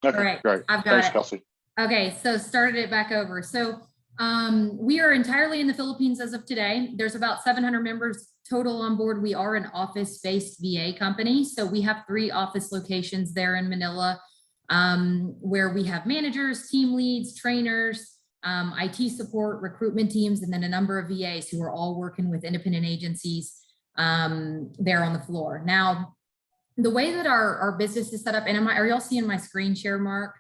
Okay, All right, great. I've got Thanks, it. Kelsey. Okay, so started it back over. So we are entirely in the Philippines as of today. There's about 700 members total on board. We are an office-based VA company. So we have 3 office locations there in Manila, where we have managers, team leads, trainers, IT support, recruitment teams, and then a number of VAs who are all working with independent agencies there on the floor. Now, the way that our business is set up, and are y'all seeing my screen share, Mark?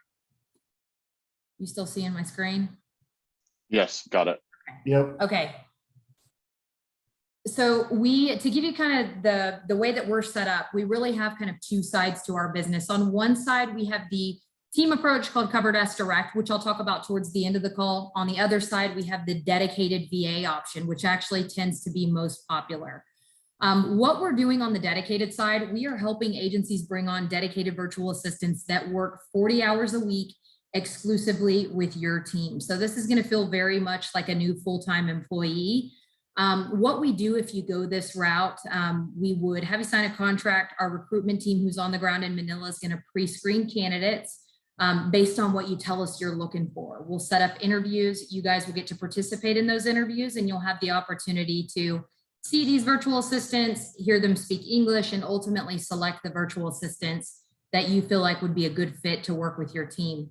You still seeing my screen? Yes, got it. Yep. Okay. So to give you kind of the way that we're set up, we really have kind of 2 sides to our business. On one side, we have the team approach called Covered Desk Direct, which I'll talk about towards the end of the call. On the other side, we have the dedicated VA option, which actually tends to be most popular. What we're doing on the dedicated side, we are helping agencies bring on dedicated virtual assistants that work 40 hours a week exclusively with your team. So this is going to feel very much like a new full-time employee. What we do if you go this route, we would have you sign a contract. Our recruitment team who's on the ground in Manila is going to pre-screen candidates based on what you tell us you're looking for. We'll set up interviews. You guys will get to participate in those interviews, and you'll have the opportunity to see these virtual assistants, hear them speak English, and ultimately select the virtual assistants that you feel like would be a good fit to work with your team.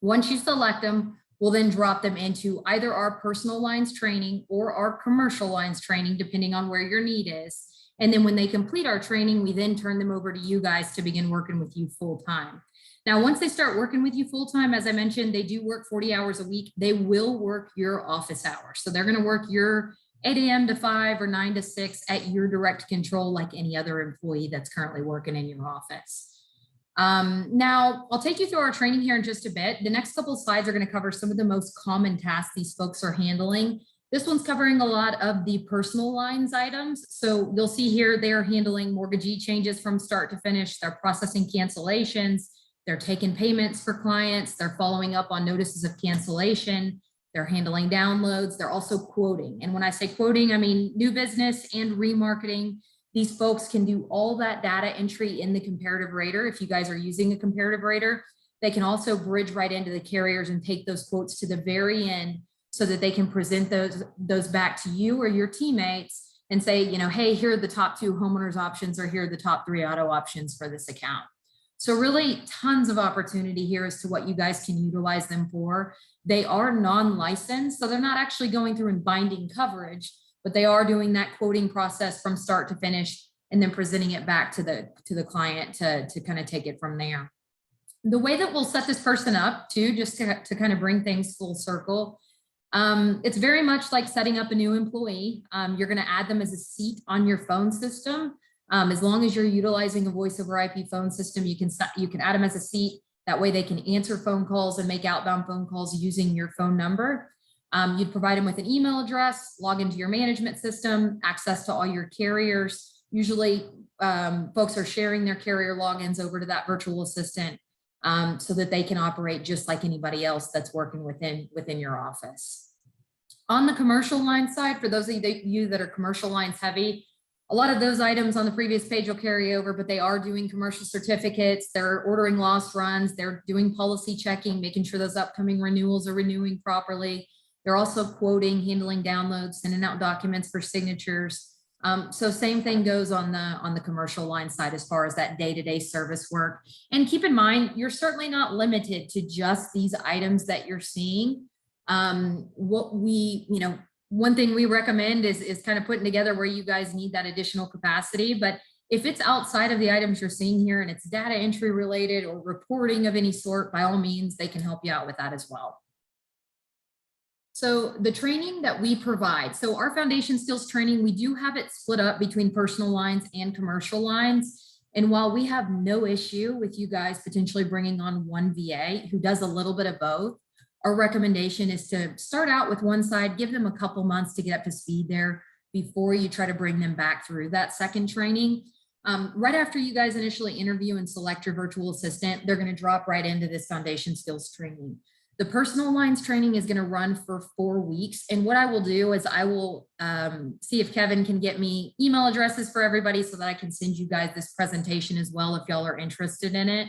Once you select them, we'll then drop them into either our personal lines training or our commercial lines training, depending on where your need is. And then when they complete our training, we then turn them over to you guys to begin working with you full time. Now, once they start working with you full time, as I mentioned, they do work 40 hours a week. They will work your office hours. So they're going to work your 8 a.m. to 5 or 9 to 6 at your direct control, like any other employee that's currently working in your office. Now, I'll take you through our training here in just a bit. The next couple of slides are going to cover some of the most common tasks these folks are handling. This one's covering a lot of the personal lines items. So you'll see here they're handling mortgagee changes from start to finish. They're processing cancellations. They're taking payments for clients. They're following up on notices of cancellation. They're handling downloads. They're also quoting. And when I say quoting, I mean new business and remarketing. These folks can do all that data entry in the comparative rater. If you guys are using a comparative rater, they can also bridge right into the carriers and take those quotes to the very end so that they can present those back to you or your teammates and say, you know, hey, here are the top 2 homeowners options, or here are the top 3 auto options for this account. So really tons of opportunity here as to what you guys can utilize them for. They are non-licensed, so they're not actually going through and binding coverage, but they are doing that quoting process from start to finish and then presenting it back to the client to kind of take it from there. The way that we'll set this person up too, just to kind of bring things full circle, it's very much like setting up a new employee. You're going to add them as a seat on your phone system. As long as you're utilizing a voice over IP phone system, you can add them as a seat. That way they can answer phone calls and make outbound phone calls using your phone number. You'd provide them with an email address, log into your management system, access to all your carriers. Usually folks are sharing their carrier logins over to that virtual assistant so that they can operate just like anybody else that's working within your office. On the commercial line side, for those of you that are commercial lines heavy, a lot of those items on the previous page will carry over, but they are doing commercial certificates. They're ordering loss runs. They're doing policy checking, making sure those upcoming renewals are renewing properly. They're also quoting, handling downloads, sending out documents for signatures. So same thing goes on the commercial line side as far as that day-to-day service work. And keep in mind, you're certainly not limited to just these items that you're seeing. One thing we recommend is kind of putting together where you guys need that additional capacity. But if it's outside of the items you're seeing here and it's data entry related or reporting of any sort, by all means, they can help you out with that as well. So the training that we provide, so our foundation skills training, we do have it split up between personal lines and commercial lines. And while we have no issue with you guys potentially bringing on one VA who does a little bit of both, our recommendation is to start out with one side, give them a couple months to get up to speed there before you try to bring them back through that second training. Right after you guys initially interview and select your virtual assistant, they're going to drop right into this foundation skills training. The personal lines training is going to run for 4 weeks. And what I will do is I will see if Kevin can get me email addresses for everybody so that I can send you guys this presentation as well if y'all are interested in it.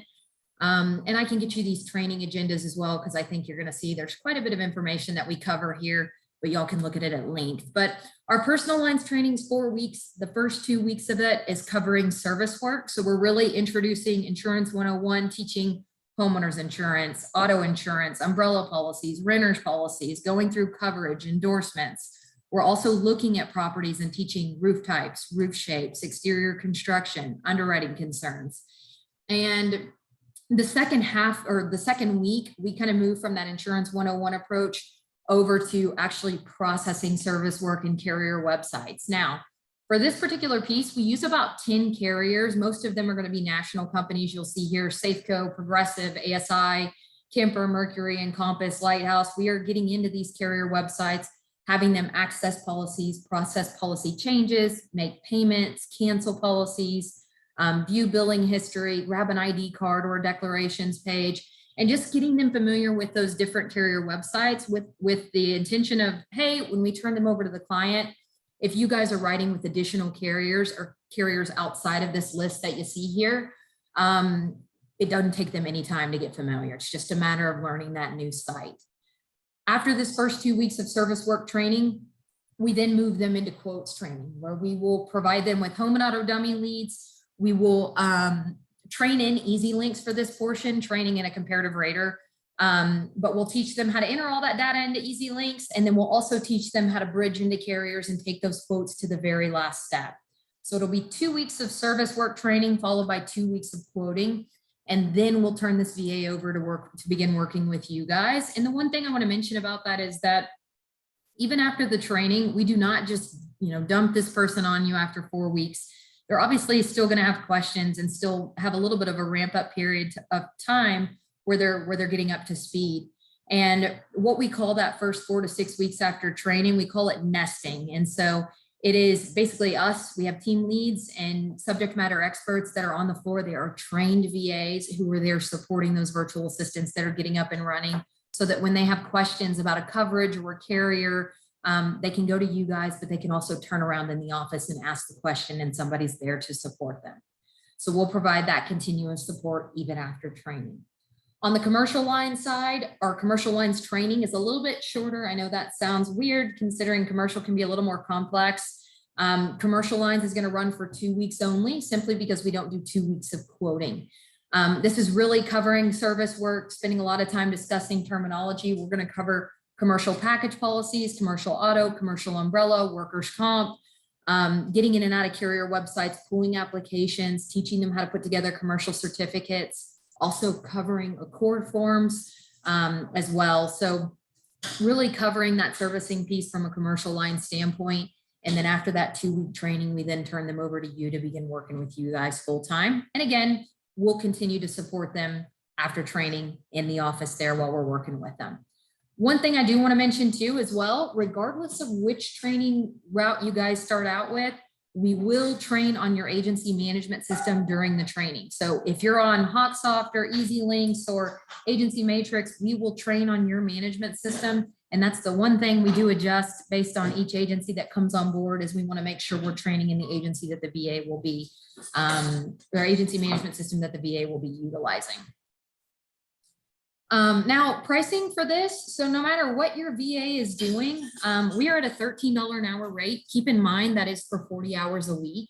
And I can get you these training agendas as well, because I think you're going to see there's quite a bit of information that we cover here, but y'all can look at it at length. But our personal lines training is 4 weeks. The first 2 weeks of it is covering service work. So we're really introducing Insurance 101, teaching homeowners insurance, auto insurance, umbrella policies, renters policies, going through coverage, endorsements. We're also looking at properties and teaching roof types, roof shapes, exterior construction, underwriting concerns. And the second half, or the second week, we kind of move from that Insurance 101 approach over to actually processing service work and carrier websites. Now, for this particular piece, we use about 10 carriers. Most of them are going to be national companies. You'll see here Safeco, Progressive, ASI, Kemper, Mercury, Encompass, Lighthouse. We are getting into these carrier websites, having them access policies, process policy changes, make payments, cancel policies, view billing history, grab an ID card or a declarations page, and just getting them familiar with those different carrier websites with the intention of, hey, when we turn them over to the client, if you guys are writing with additional carriers or carriers outside of this list that you see here, it doesn't take them any time to get familiar. It's just a matter of learning that new site. After this first 2 weeks of service work training, we then move them into quotes training, where we will provide them with home and auto dummy leads. We will train in easy links for this portion, training in a comparative rater. But we'll teach them how to enter all that data into easy links. And then we'll also teach them how to bridge into carriers and take those quotes to the very last step. So it'll be 2 weeks of service work training followed by 2 weeks of quoting. And then we'll turn this VA over to begin working with you guys. And the one thing I want to mention about that is that even after the training, we do not just, dump this person on you after 4 weeks. They're obviously still going to have questions and still have a little bit of a ramp up period of time where they're getting up to speed. And what we call that first 4 to 6 weeks after training, we call it nesting. And so it is basically us. We have team leads and subject matter experts that are on the floor. They are trained VAs who are there supporting those virtual assistants that are getting up and running, so that when they have questions about a coverage or a carrier, they can go to you guys, but they can also turn around in the office and ask the question, and somebody's there to support them. So we'll provide that continuous support even after training. On the commercial line side, our commercial lines training is a little bit shorter. I know that sounds weird considering commercial can be a little more complex. Commercial lines is going to run for 2 weeks only, simply because we don't do 2 weeks of quoting. This is really covering service work, spending a lot of time discussing terminology. We're going to cover commercial package policies, commercial auto, commercial umbrella, workers' comp, getting in and out of carrier websites, pulling applications, teaching them how to put together commercial certificates, also covering accord forms as well. So really covering that servicing piece from a commercial line standpoint. And then after that 2 week training, we then turn them over to you to begin working with you guys full time. And again, we'll continue to support them after training in the office there while we're working with them. One thing I do want to mention too as well, regardless of which training route you guys start out with, we will train on your agency management system during the training. So if you're on HotSoft or Easy Links or Agency Matrix, we will train on your management system. And that's the one thing we do adjust based on each agency that comes on board, is we want to make sure we're training in the agency that the VA will be, or agency management system that the VA will be utilizing. Now pricing for this. So no matter what your VA is doing, we are at a $13 an hour rate. Keep in mind that is for 40 hours a week.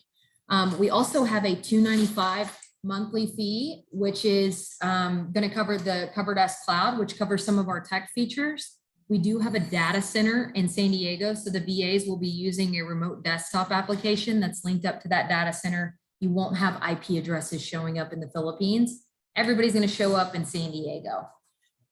We also have a $295 monthly fee, which is going to cover the CoverDesk Cloud, which covers some of our tech features. We do have a data center in San Diego. So the VAs will be using a remote desktop application that's linked up to that data center. You won't have IP addresses showing up in the Philippines. Everybody's going to show up in San Diego.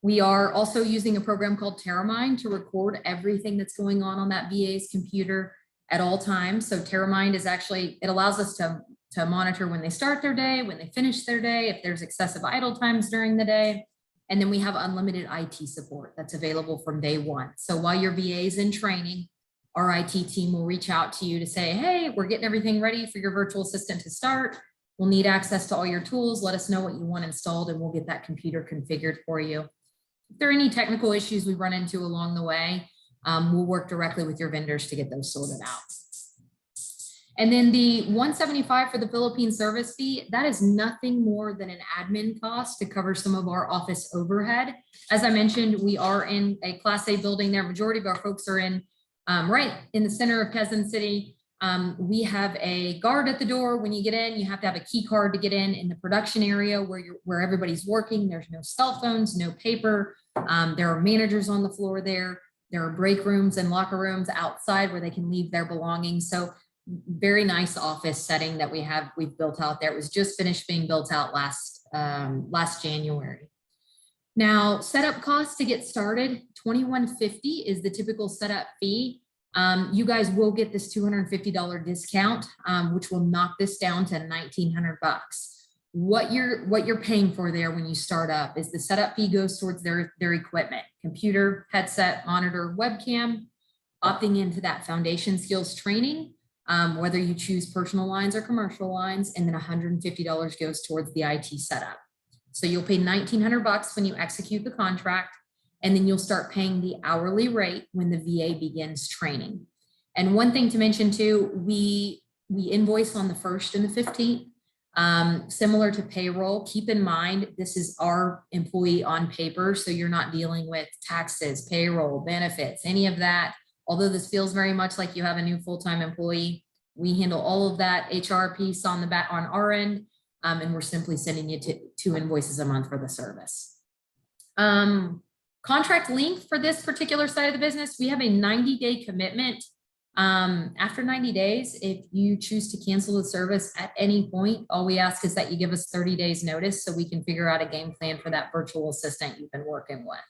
We are also using a program called TerraMind to record everything that's going on that VA's computer at all times. So TerraMind is actually, it allows us to monitor when they start their day, when they finish their day, if there's excessive idle times during the day. And then we have unlimited IT support that's available from day one. So while your VA is in training, our IT team will reach out to you to say, hey, we're getting everything ready for your virtual assistant to start. We'll need access to all your tools. Let us know what you want installed and we'll get that computer configured for you. If there are any technical issues we run into along the way, we'll work directly with your vendors to get those sorted out. And then the 175 for the Philippine service fee, that is nothing more than an admin cost to cover some of our office overhead. As I mentioned, we are in a Class A building there. Majority of our folks are in right in the center of Quezon City. We have a guard at the door when you get in. You have to have a key card to get in the production area where everybody's working. There's no cell phones, no paper. There are managers on the floor there. There are break rooms and locker rooms outside where they can leave their belongings. So very nice office setting that we've built out there. It was just finished being built out last January. Now, setup costs to get started, $21.50 is the typical setup fee. You guys will get this $250 discount, which will knock this down to $1,900. What you're paying for there when you start up is the setup fee goes towards their equipment, computer, headset, monitor, webcam, opting into that foundation skills training, whether you choose personal lines or commercial lines, and then $150 goes towards the IT setup. So you'll pay $1,900 when you execute the contract, and then you'll start paying the hourly rate when the VA begins training. And one thing to mention too, we invoice on the 1st and the 15th, similar to payroll. Keep in mind, this is our employee on paper, so you're not dealing with taxes, payroll, benefits, any of that. Although this feels very much like you have a new full-time employee, we handle all of that HR piece on the back on our end, and we're simply sending you 2 invoices a month for the service. Contract length for this particular side of the business, we have a 90-day commitment. After 90 days, if you choose to cancel the service at any point, all we ask is that you give us 30 days notice so we can figure out a game plan for that virtual assistant you've been working with.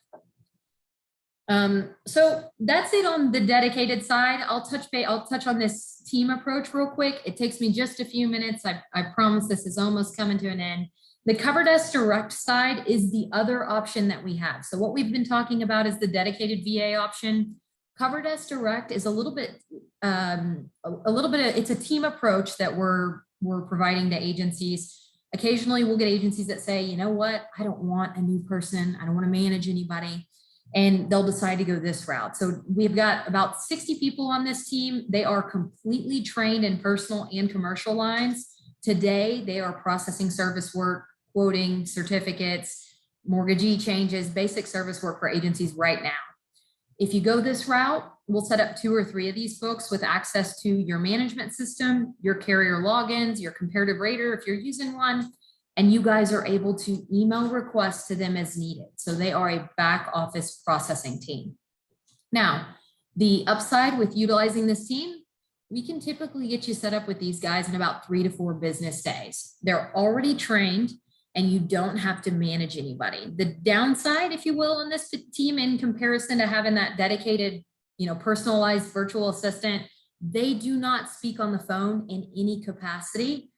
So that's it on the dedicated side. I'll touch on this team approach real quick. It takes me just a few minutes. I promise this is almost coming to an end. The Cover Desk Direct side is the other option that we have. So what we've been talking about is the dedicated VA option. Cover Desk Direct is a little bit it's a team approach that we're providing to agencies. Occasionally we'll get agencies that say, you know what, I don't want a new person. I don't want to manage anybody. And they'll decide to go this route. So we've got about 60 people on this team. They are completely trained in personal and commercial lines. Today, they are processing service work, quoting, certificates, mortgagee changes, basic service work for agencies right now. If you go this route, we'll set up 2 or 3 of these folks with access to your management system, your carrier logins, your comparative rater, if you're using one, and you guys are able to email requests to them as needed. So they are a back office processing team. Now, the upside with utilizing this team, we can typically get you set up with these guys in about 3 to 4 business days. They're already trained and you don't have to manage anybody. The downside, if you will, on this team in comparison to having that dedicated, personalized virtual assistant, they do not speak on the phone in any capacity.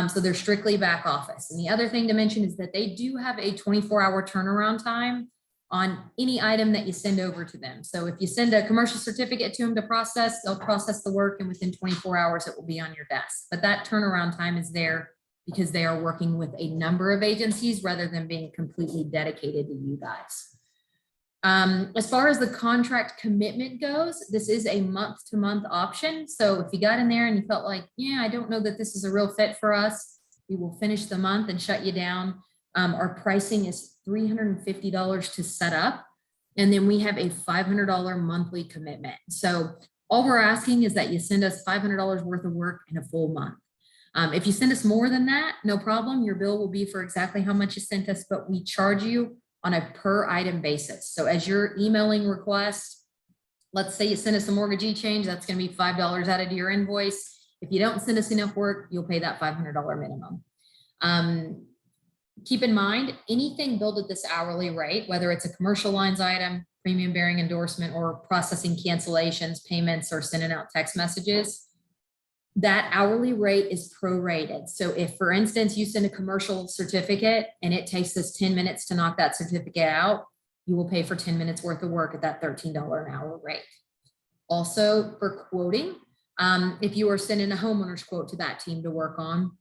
So they're strictly back office. And the other thing to mention is that they do have a 24-hour turnaround time on any item that you send over to them. So if you send a commercial certificate to them to process, they'll process the work and within 24 hours, it will be on your desk. But that turnaround time is there because they are working with a number of agencies rather than being completely dedicated to you guys. As far as the contract commitment goes, this is a month-to-month option. So if you got in there and you felt like, yeah, I don't know that this is a real fit for us, we will finish the month and shut you down. Our pricing is $350 to set up. And then we have a $500 monthly commitment. So all we're asking is that you send us $500 worth of work in a full month. If you send us more than that, no problem. Your bill will be for exactly how much you sent us, but we charge you on a per item basis. So as you're emailing requests, let's say you send us a mortgagee change, that's going to be $5 added to your invoice. If you don't send us enough work, you'll pay that $500 minimum. Keep in mind, anything billed at this hourly rate, whether it's a commercial lines item, premium bearing endorsement, or processing cancellations, payments, or sending out text messages, that hourly rate is prorated. So if, for instance, you send a commercial certificate and it takes us 10 minutes to knock that certificate out, you will pay for 10 minutes worth of work at that $13 an hour rate. Also for quoting, if you are sending a homeowner's quote to that team to work on,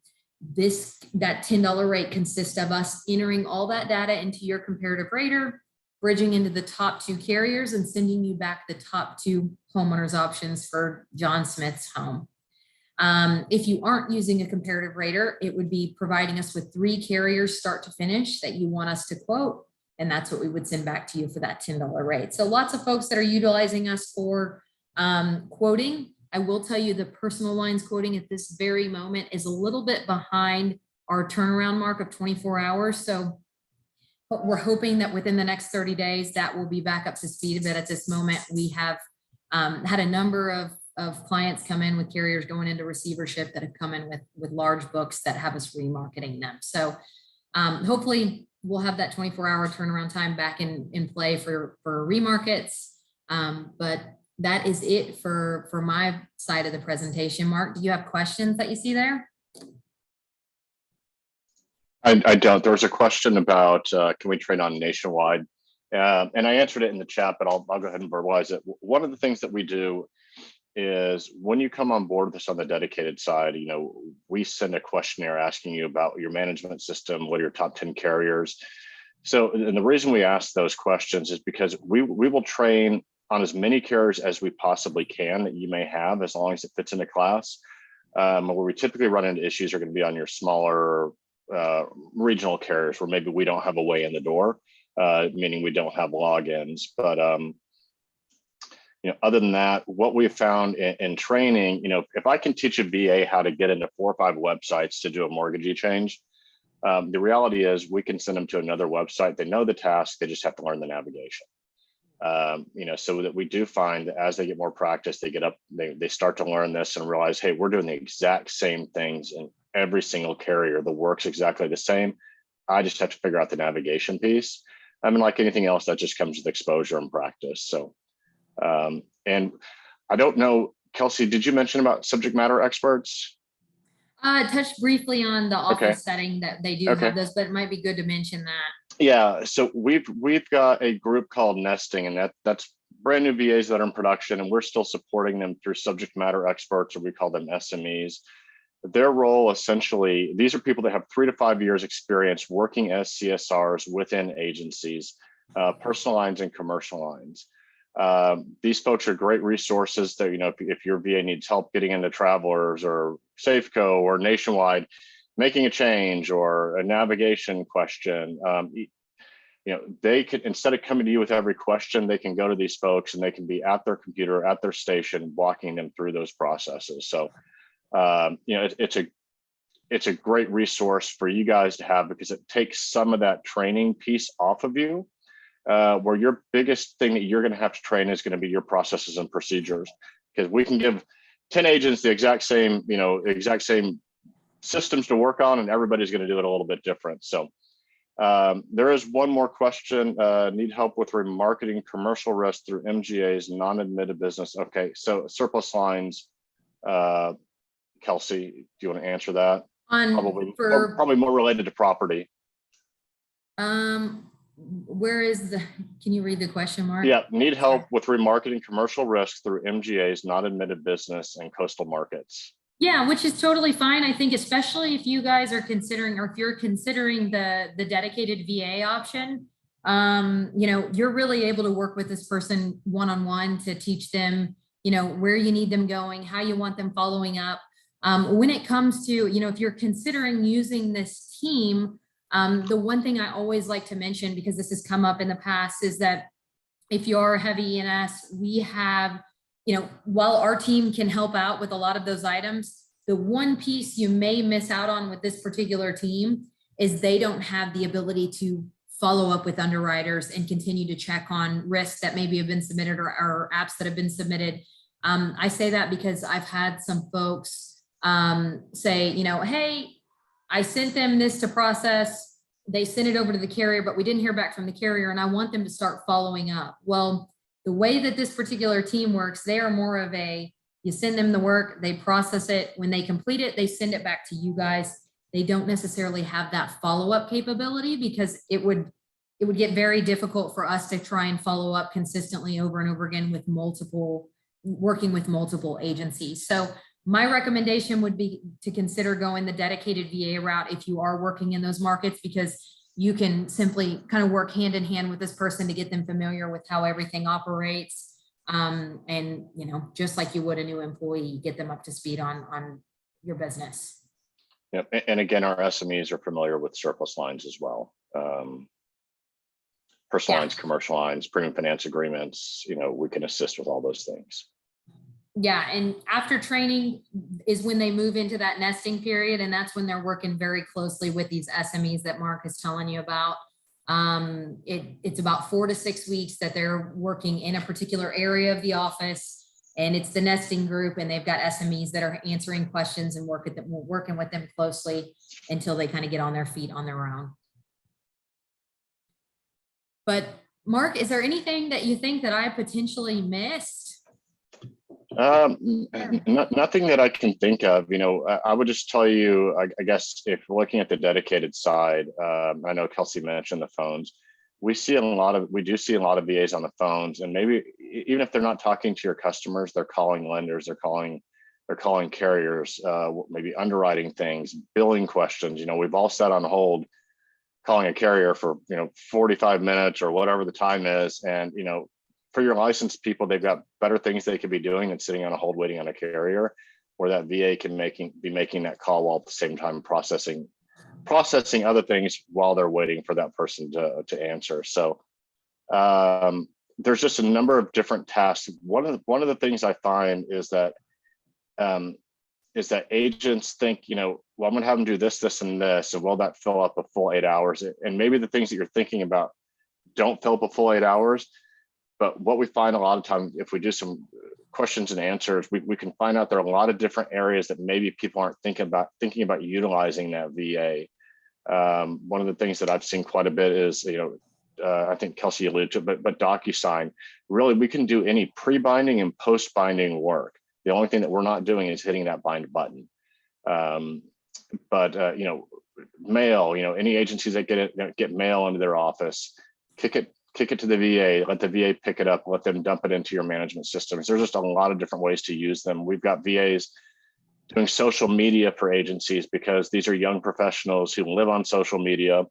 that $10 rate consists of us entering all that data into your comparative rater, bridging into the top 2 carriers and sending you back the top 2 homeowners options for John Smith's home. If you aren't using a comparative rater, it would be providing us with 3 carriers start to finish that you want us to quote. And that's what we would send back to you for that $10 rate. So lots of folks that are utilizing us for quoting. I will tell you the personal lines quoting at this very moment is a little bit behind our turnaround mark of 24 hours. So but we're hoping that within the next 30 days, that will be back up to speed. But at this moment, we have had a number of clients come in with carriers going into receivership that have come in with large books that have us remarketing them. So hopefully we'll have that 24-hour turnaround time back in play for remarkets. But that is it for my side of the presentation. Mark, do you have questions that you see there? I don't. There was a question about can we trade on nationwide? And I answered it in the chat, but I'll go ahead and verbalize it. One of the things that we do is when you come on board with us on the dedicated side, you know, we send a questionnaire asking you about your management system, what are your top 10 carriers. So, and the reason we ask those questions is because we will train on as many carriers as we possibly can that you may have, as long as it fits into class. Where we typically run into issues are going to be on your smaller regional carriers where maybe we don't have a way in the door, meaning we don't have logins. But you know, other than that, what we've found in training, you know, if I can teach a VA how to get into 4 or 5 websites to do a mortgagee change, the reality is we can send them to another website. They know the task, they just have to learn the navigation. You know, so that we do find that as they get more practice, they get up, they start to learn this and realize, hey, we're doing the exact same things in every single carrier. The work's exactly the same. I just have to figure out the navigation piece. I mean, like anything else, that just comes with exposure and practice. So, and I don't know, Kelsey, did you mention about subject matter experts? Touched briefly on the office setting that they do Okay. have those, but it might be good to mention that. Yeah, so we've got a group called Nesting, and that's brand new VAs that are in production, and we're still supporting them through subject matter experts, or we call them SMEs. Their role essentially, these are people that have 3 to 5 years experience working as CSRs within agencies, personal lines and commercial lines. These folks are great resources that, you know, if your VA needs help getting into Travelers or Safeco or Nationwide, making a change or a navigation question, you know, they could, instead of coming to you with every question, they can go to these folks and they can be at their computer, at their station, walking them through those processes. So, you know, it's a great resource for you guys to have, because it takes some of that training piece off of you, where your biggest thing that you're going to have to train is going to be your processes and procedures, because we can give 10 agents the exact same, you know, exact same systems to work on, and everybody's going to do it a little bit different. So there is one more question. Need help with remarketing commercial risk through MGA's non-admitted business. Okay, so surplus lines, Kelsey, do you want to answer that? Probably more related to property. Where is the, can you read the question, Mark? Yeah, need help with remarketing commercial risk through MGA's non-admitted business and coastal markets. Yeah, which is totally fine. I think especially if you guys are considering, or if you're considering the dedicated VA option, you know, you're really able to work with this person one-on-one to teach them, you know, where you need them going, how you want them following up. When it comes to, you know, if you're considering using this team, the one thing I always like to mention, because this has come up in the past, is that if you're a heavy E&S, we have, you know, while our team can help out with a lot of those items, the one piece you may miss out on with this particular team is they don't have the ability to follow up with underwriters and continue to check on risks that maybe have been submitted, or apps that have been submitted. I say that because I've had some folks say, you know, hey, I sent them this to process. They sent it over to the carrier, but we didn't hear back from the carrier, and I want them to start following up. Well, the way that this particular team works, they are more of a, you send them the work, they process it. When they complete it, they send it back to you guys. They don't necessarily have that follow-up capability, because it would get very difficult for us to try and follow up consistently over and over again with working with multiple agencies. So my recommendation would be to consider going the dedicated VA route if you are working in those markets, because you can simply kind of work hand in hand with this person to get them familiar with how everything operates. And, you know, just like you would a new employee, get them up to speed on your business. Yep. And again, our SMEs are familiar with surplus lines as well. Personal lines, commercial lines, premium finance agreements, we can assist with all those things. Yeah, and after training is when they move into that nesting period, and that's when they're working very closely with these SMEs that Mark is telling you about. It's about 4 to 6 weeks that they're working in a particular area of the office, and it's the nesting group, and they've got SMEs that are answering questions and working with them closely until they kind of get on their feet on their own. But Mark, is there anything that you think that I potentially missed? Nothing that I can think of. I would just tell you, I guess if we're looking at the dedicated side, I know Kelsey mentioned the phones. We do see a lot of VAs on the phones, and maybe even if they're not talking to your customers, they're calling lenders, they're calling carriers, maybe underwriting things, billing questions. We've all sat on hold calling a carrier for 45 minutes or whatever the time is, and for your licensed people, they've got better things they could be doing than sitting on a hold waiting on a carrier, where that VA can be making that call while at the same time processing other things while they're waiting for that person to answer. So there's just a number of different tasks. One of the things I find is that agents think, well, I'm going to have them do this, this, and this, and will that fill up a full 8 hours? And maybe the things that you're thinking about don't fill up a full 8 hours. But what we find a lot of times, if we do some questions and answers, we can find out there are a lot of different areas that maybe people aren't thinking about utilizing that VA. One of the things that I've seen quite a bit is, I think Kelsey alluded to, but DocuSign, really, we can do any pre-binding and post-binding work. The only thing that we're not doing is hitting that bind button. Mail, any agencies that get mail into their office, kick it to the VA, let the VA pick it up, let them dump it into your management systems. There's just a lot of different ways to use them. We've got VAs doing social media for agencies because these are young professionals who live on social media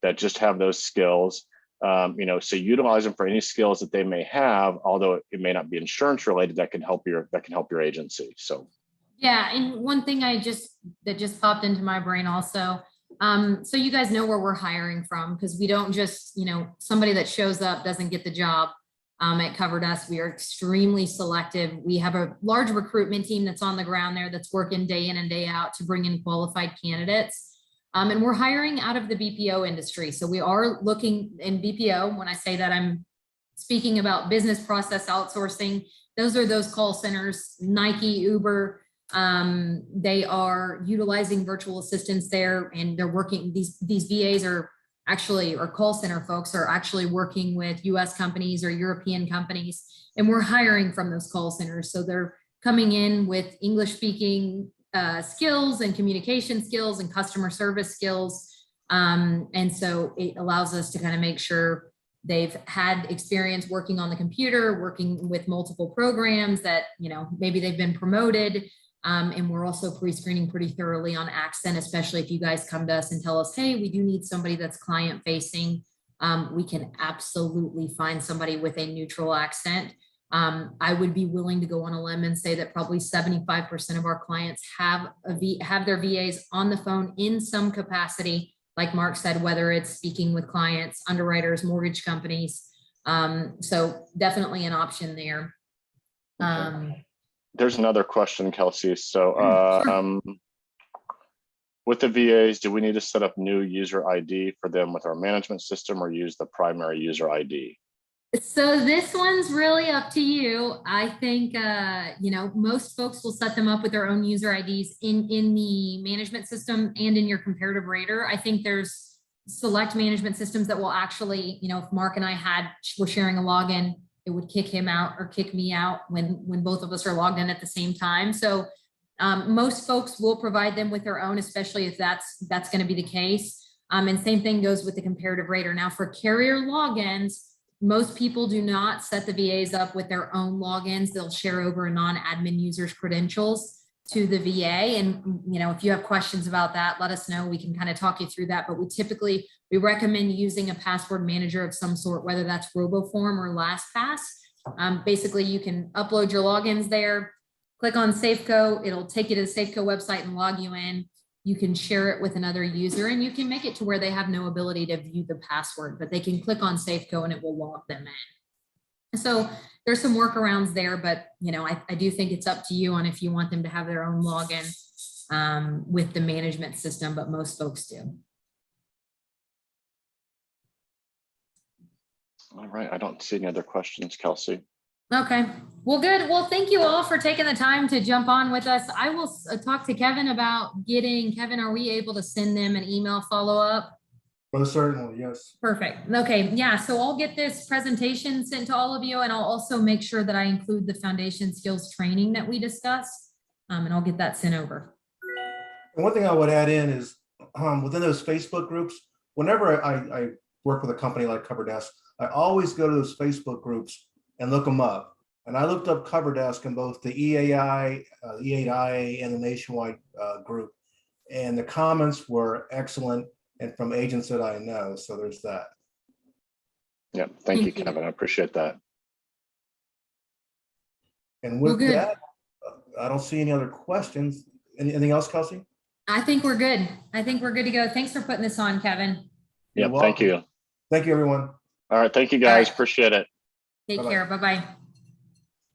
that just have those skills. So utilize them for any skills that they may have, although it may not be insurance related, that can help your agency. So yeah, and one thing that just popped into my brain also. So you guys know where we're hiring from, because we don't just, somebody that shows up doesn't get the job. At Covered Us, we are extremely selective. We have a large recruitment team that's on the ground there that's working day in and day out to bring in qualified candidates. And we're hiring out of the BPO industry. So we are looking in BPO. When I say that, I'm speaking about business process outsourcing. Those are those call centers, Nike, Uber. They are utilizing virtual assistants there, and they're working, these VAs are actually, or call center folks are actually working with US companies or European companies, and we're hiring from those call centers. So they're coming in with English speaking skills and communication skills and customer service skills. And so it allows us to kind of make sure they've had experience working on the computer, working with multiple programs that, maybe they've been promoted. And we're also pre-screening pretty thoroughly on accent, especially if you guys come to us and tell us, hey, we do need somebody that's client facing. We can absolutely find somebody with a neutral accent. I would be willing to go on a limb and say that probably 75% of our clients have their VAs on the phone in some capacity, like Mark said, whether it's speaking with clients, underwriters, mortgage companies. So definitely an option there. There's another question, Kelsey. So Sure. with the VAs, do we need to set up new user ID for them with our management system, or use the primary user ID? So this one's really up to you. I think, most folks will set them up with their own user IDs in the management system and in your comparative rater. I think there's select management systems that will actually, if Mark and I were sharing a login, it would kick him out or kick me out when both of us are logged in at the same time. So most folks will provide them with their own, especially if that's going to be the case. And same thing goes with the comparative rater. Now for carrier logins, most people do not set the VAs up with their own logins. They'll share over a non-admin user's credentials to the VA. And, if you have questions about that, let us know. We can kind of talk you through that. But we recommend using a password manager of some sort, whether that's RoboForm or LastPass. Basically, you can upload your logins there. Click on Safeco. It'll take you to the Safeco website and log you in. You can share it with another user and you can make it to where they have no ability to view the password, but they can click on Safeco and it will log them in. So there's some workarounds there, but you know, I do think it's up to you on if you want them to have their own login with the management system, but most folks do. All right, I don't see any other questions, Kelsey. Okay, well, good. Well, thank you all for taking the time to jump on with us. I will talk to Kevin about Kevin, are we able to send them an email follow-up? Most certainly, yes. Perfect. Okay, yeah, so I'll get this presentation sent to all of you and I'll also make sure that I include the foundation skills training that we discussed and I'll get that sent over. And one thing I would add in is within those Facebook groups, whenever I work with a company like CoverDesk, I always go to those Facebook groups and look them up. And I looked up CoverDesk in both the EAI, E8IA, and the Nationwide group. And the comments were excellent and from agents that I know. So there's that. Yeah, thank you, Kevin. I appreciate that. And with that, I don't see any other questions. Anything else, Kelsey? I think we're good. I think we're good to go. Thanks for putting this on, Kevin. Yeah, thank you. Thank you, everyone. All right, thank you guys. Right. Appreciate it. Take care. Bye-bye.